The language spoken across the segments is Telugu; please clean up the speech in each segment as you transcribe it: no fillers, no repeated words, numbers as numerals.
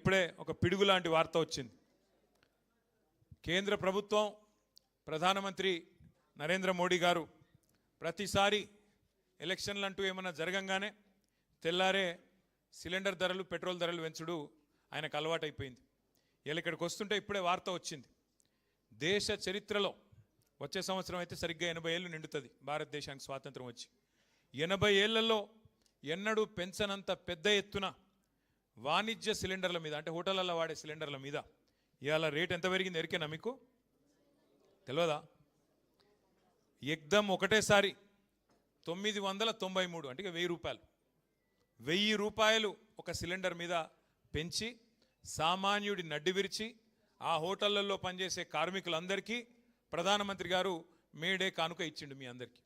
ఇప్పుడే ఒక పిడుగు లాంటి వార్త వచ్చింది. కేంద్ర ప్రభుత్వం ప్రధానమంత్రి నరేంద్ర మోడీ గారు ప్రతిసారి ఎలక్షన్లు అంటూ ఏమన్నా జరగంగానే తెల్లారే సిలిండర్ ధరలు పెట్రోల్ ధరలు పెంచుడు ఆయనకు అలవాటైపోయింది. ఇలా ఇక్కడికి వస్తుంటే ఇప్పుడే వార్త వచ్చింది. దేశ చరిత్రలో వచ్చే సంవత్సరం అయితే సరిగ్గా 80 ఏళ్ళు నిండుతుంది భారతదేశానికి స్వాతంత్రం వచ్చి. 80 ఏళ్లలో ఎన్నడూ పెంచనంత పెద్ద ఎత్తున వాణిజ్య సిలిండర్ల మీద, అంటే హోటళ్లలో వాడే సిలిండర్ల మీద ఇవాళ రేట్ ఎంత పెరిగింది ఎరికేనా మీకు? తెలియదా? ఎగ్దమ్ ఒకటేసారి 993, అంటే 1000 రూపాయలు, 1000 రూపాయలు ఒక సిలిండర్ మీద పెంచి సామాన్యుడి నడ్డి విరిచి ఆ హోటళ్లలో పనిచేసే కార్మికులందరికీ ప్రధానమంత్రి గారు మేడే కానుక ఇచ్చిండు మీ అందరికీ.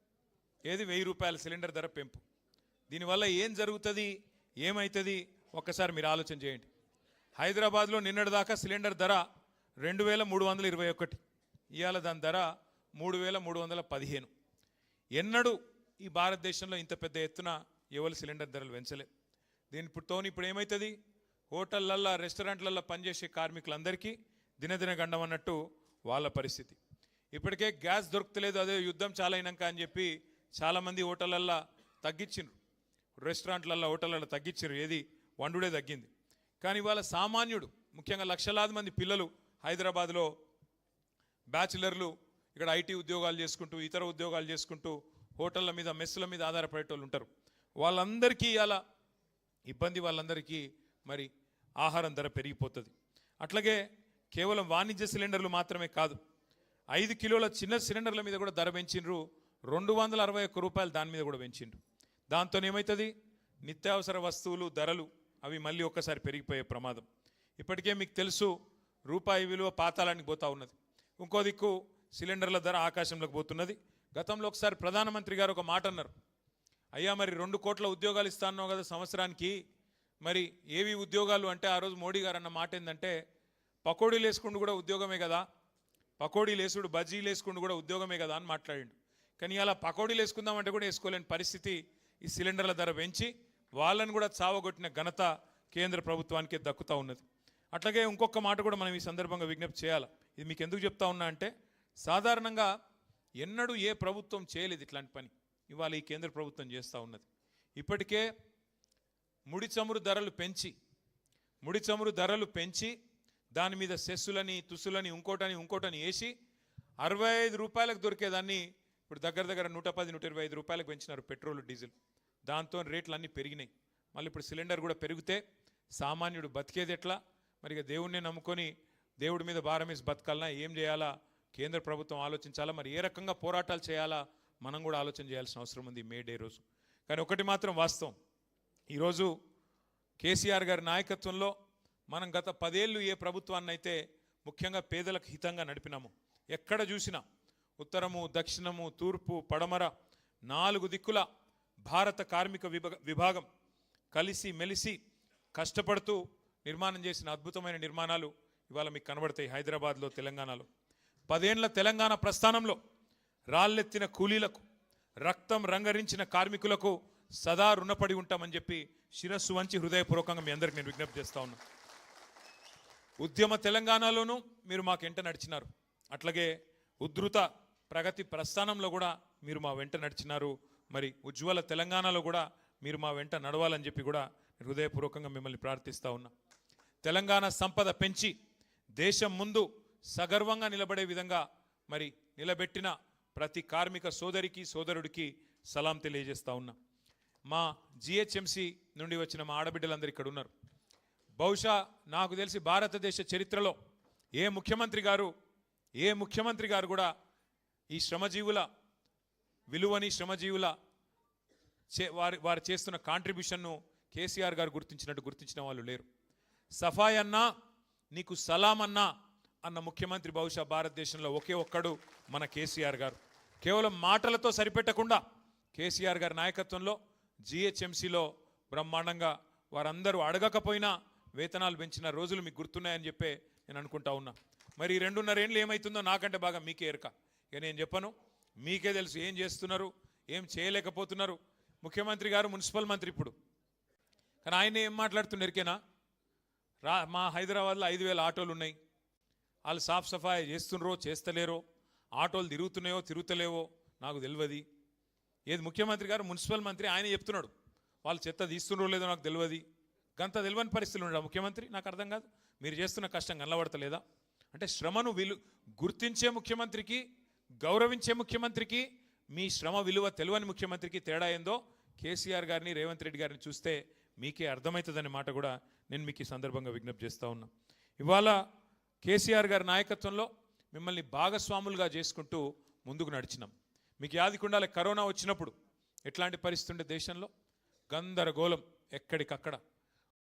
ఏది? 1000 రూపాయల సిలిండర్ ధర పెంపు. దీనివల్ల ఏం జరుగుతుంది, ఏమవుతుంది ఒక్కసారి మీరు ఆలోచన చేయండి. హైదరాబాద్లో నిన్నటిదాకా సిలిండర్ ధర 2321, ఇవాళ దాని ధర 3315. ఎన్నడూ ఈ భారతదేశంలో ఇంత పెద్ద ఎత్తున ఎవరు సిలిండర్ ధరలు పెంచలే. దీనితో ఇప్పుడు ఏమవుతుంది, హోటళ్లల్లో రెస్టారెంట్లలో పనిచేసే కార్మికులందరికీ దినదిన గండం అన్నట్టు వాళ్ళ పరిస్థితి. ఇప్పటికే గ్యాస్ దొరకలేదు, అదే యుద్ధం చాలా అయినాక అని చెప్పి చాలామంది హోటళ్ళల్లో తగ్గించిండ్రు, రెస్టారెంట్లలో హోటళ్ళలో తగ్గించారు, ఏది వండుడే తగ్గింది. కానీ ఇవాళ సామాన్యుడు, ముఖ్యంగా లక్షలాది మంది పిల్లలు హైదరాబాద్లో బ్యాచిలర్లు ఇక్కడ ఐటీ ఉద్యోగాలు చేసుకుంటూ ఇతర ఉద్యోగాలు చేసుకుంటూ హోటళ్ళ మీద మెస్సుల మీద ఆధారపడేటోళ్ళు ఉంటారు. వాళ్ళందరికీ ఇలా ఇబ్బంది, వాళ్ళందరికీ మరి ఆహారం ధర పెరిగిపోతుంది. అట్లాగే కేవలం వాణిజ్య సిలిండర్లు మాత్రమే కాదు, 5 కిలోల చిన్న సిలిండర్ల మీద కూడా ధర పెంచిండ్రు. 261 రూపాయలు దాని మీద కూడా పెంచిండ్రు. దాంతో ఏమవుతుంది, నిత్యావసర వస్తువులు ధరలు అవి మళ్ళీ ఒక్కసారి పెరిగిపోయే ప్రమాదం. ఇప్పటికే మీకు తెలుసు రూపాయి విలువ పాతాళానికి పోతా ఉన్నది. ఇంకో దిక్కు సిలిండర్ల ధర ఆకాశంలోకి పోతున్నది. గతంలో ఒకసారి ప్రధానమంత్రి గారు ఒక మాట అన్నారు, అయ్యా మరి 2 కోట్ల ఉద్యోగాలు ఇస్తాన్నావు కదా సంవత్సరానికి, మరి ఏవి ఉద్యోగాలు అంటే ఆ రోజు మోడీ గారు అన్న మాట ఏంటంటే పకోడీలు వేసుకుంటూ కూడా ఉద్యోగమే కదా, పకోడీలు వేసుడు బజ్జీలు వేసుకుంటూ కూడా ఉద్యోగమే కదా అని మాట్లాడిండు. కానీ అలా పకోడీలు వేసుకుందామంటే కూడా వేసుకోలేని పరిస్థితి ఈ సిలిండర్ల ధర పెంచి వాళ్ళని కూడా చావగొట్టిన ఘనత కేంద్ర ప్రభుత్వానికి దక్కుతూ ఉన్నది. అట్లాగే ఇంకొక మాట కూడా మనం ఈ సందర్భంగా విజ్ఞప్తి చేయాలి. ఇది మీకు ఎందుకు చెప్తా ఉన్నా అంటే సాధారణంగా ఎన్నడూ ఏ ప్రభుత్వం చేయలేదు ఇట్లాంటి పని, ఇవాళ ఈ కేంద్ర ప్రభుత్వం చేస్తూ ఉన్నది. ఇప్పటికే ముడి చమురు ధరలు పెంచి దాని మీద సెస్సులని తుస్సులని ఇంకోటని వేసి 65 రూపాయలకు దొరికేదాన్ని ఇప్పుడు దగ్గర 110-125 రూపాయలకు పెంచినారు పెట్రోల్ డీజిల్. దాంతో రేట్లు అన్నీ పెరిగినాయి. మళ్ళీ ఇప్పుడు సిలిండర్ కూడా పెరిగితే సామాన్యుడు బతికేది ఎట్లా? మరి ఇక దేవుణ్ణి నమ్ముకొని దేవుడి మీద భారం వేసి బతకాలన్నా ఏం చేయాలా కేంద్ర ప్రభుత్వం ఆలోచించాలా, మరి ఏ రకంగా పోరాటాలు చేయాలా మనం కూడా ఆలోచన చేయాల్సిన అవసరం ఉంది మే డే రోజు. కానీ ఒకటి మాత్రం వాస్తవం, ఈరోజు కేసీఆర్ గారి నాయకత్వంలో మనం గత 10 ఏళ్ళు ఏ ప్రభుత్వాన్ని అయితే ముఖ్యంగా పేదలకు హితంగా నడిపినాము, ఎక్కడ చూసినా ఉత్తరము దక్షిణము తూర్పు పడమర 4 దిక్కుల భారత కార్మిక విభాగం కలిసి మెలిసి కష్టపడుతూ నిర్మాణం చేసిన అద్భుతమైన నిర్మాణాలు ఇవాళ మీకు కనబడతాయి హైదరాబాద్లో, తెలంగాణలో. 10 ఏళ్ల తెలంగాణ ప్రస్థానంలో రాళ్ళెత్తిన కూలీలకు, రక్తం రంగరించిన కార్మికులకు సదా రుణపడి ఉంటామని చెప్పి శిరస్సు వంచి హృదయపూర్వకంగా మీ అందరికి నేను విజ్ఞప్తి చేస్తా ఉన్నా. ఉద్యమ తెలంగాణలోనూ మీరు మాకు వెంట నడిచినారు, అట్లాగే ఉద్ధృత ప్రగతి ప్రస్థానంలో కూడా మీరు మా వెంట నడిచినారు. మరి ఉజ్వల తెలంగాణలో కూడా మీరు మా వెంట నడవాలని చెప్పి కూడా హృదయపూర్వకంగా మిమ్మల్ని ప్రార్థిస్తూ ఉన్నా. తెలంగాణ సంపద పెంచి దేశం ముందు సగర్వంగా నిలబడే విధంగా మరి నిలబెట్టిన ప్రతి కార్మిక సోదరికి సోదరుడికి సలాం తెలియజేస్తూ ఉన్నా. మా జిహెచ్ఎంసి నుండి వచ్చిన మా ఆడబిడ్డలందరూ ఇక్కడ ఉన్నారు. బహుశా నాకు తెలిసి భారతదేశ చరిత్రలో ఏ ముఖ్యమంత్రి గారు కూడా ఈ శ్రమజీవుల విలువని, శ్రమజీవుల వారు చేస్తున్న కాంట్రిబ్యూషన్ను కేసీఆర్ గారు గుర్తించిన వాళ్ళు లేరు. సఫాయి అన్నా నీకు సలాం అన్నా అన్న ముఖ్యమంత్రి బహుశా భారతదేశంలో ఒకే ఒక్కడు మన కేసీఆర్ గారు. కేవలం మాటలతో సరిపెట్టకుండా కేసీఆర్ గారి నాయకత్వంలో జిహెచ్ఎంసీలో బ్రహ్మాండంగా వారందరూ అడగకపోయినా వేతనాలు పెంచిన రోజులు మీకు గుర్తున్నాయని చెప్పే నేను అనుకుంటా ఉన్నా. మరి 2.5 ఏళ్ళు ఏమవుతుందో నాకంటే బాగా మీకే ఎరక. ఇక నేను చెప్పను, మీకే తెలుసు ఏం చేస్తున్నారు, ఏం చేయలేకపోతున్నారు. ముఖ్యమంత్రి గారు మున్సిపల్ మంత్రి ఇప్పుడు, కానీ ఆయన ఏం మాట్లాడుతున్నారు ఎరికేనా? మా హైదరాబాద్లో 5,000 ఆటోలు ఉన్నాయి. వాళ్ళు సాఫ్ సఫాయి చేస్తుండ్రో చేస్తలేరో, ఆటోలు తిరుగుతున్నాయో తిరుగుతలేవో నాకు తెలియదు. ఏది ముఖ్యమంత్రి గారు మున్సిపల్ మంత్రి ఆయన చెప్తున్నాడు వాళ్ళు చెత్త తీస్తుండ్రో లేదో నాకు తెలియదు. గంత తెలియని పరిస్థితులు ఉన్నాడు ముఖ్యమంత్రి. నాకు అర్థం కాదు, మీరు చేస్తున్న కష్టం కనబడతలేదా? అంటే శ్రమను గుర్తించే ముఖ్యమంత్రికి, గౌరవించే ముఖ్యమంత్రికి, మీ శ్రమ విలువ తెలియని ముఖ్యమంత్రికి తేడా ఏందో కేసీఆర్ గారిని, రేవంత్ రెడ్డి గారిని చూస్తే మీకే అర్థమవుతుందనే మాట కూడా నేను మీకు ఈ సందర్భంగా విజ్ఞప్తి చేస్తూ ఉన్నా. ఇవాళ కేసీఆర్ గారి నాయకత్వంలో మిమ్మల్ని భాగస్వాములుగా చేసుకుంటూ ముందుకు నడిచినాం. మీకు యాదికుండాలి, కరోనా వచ్చినప్పుడు ఎట్లాంటి పరిస్థితి ఉండే దేశంలో, గందరగోళం ఎక్కడికక్కడ.